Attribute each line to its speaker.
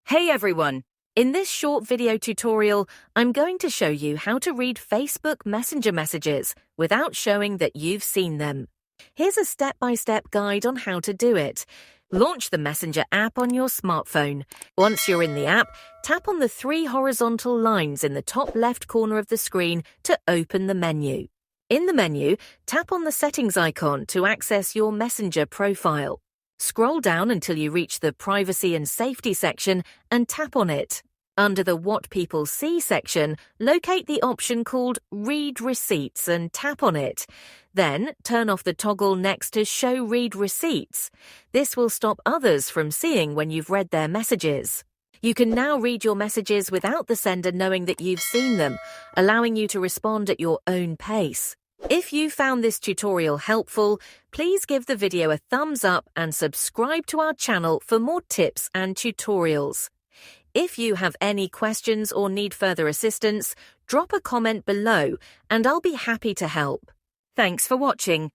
Speaker 1: Hey everyone! In this short video tutorial, I'm going to show you how to read Facebook Messenger messages without showing that you've seen them. Here's a step-by-step guide on how to do it. Launch the Messenger app on your smartphone. Once you're in the app, tap on the three horizontal lines in the top left corner of the screen to open the menu. In the menu, tap on the settings icon to access your Messenger profile. Scroll down until you reach the Privacy and Safety section and tap on it. Under the What People See section, locate the option called Read Receipts and tap on it. Then, turn off the toggle next to Show Read Receipts. This will stop others from seeing when you've read their messages. You can now read your messages without the sender knowing that you've seen them, allowing you to respond at your own pace. If you found this tutorial helpful, please give the video a thumbs up and subscribe to our channel for more tips and tutorials. If you have any questions or need further assistance, drop a comment below and I'll be happy to help. Thanks for watching.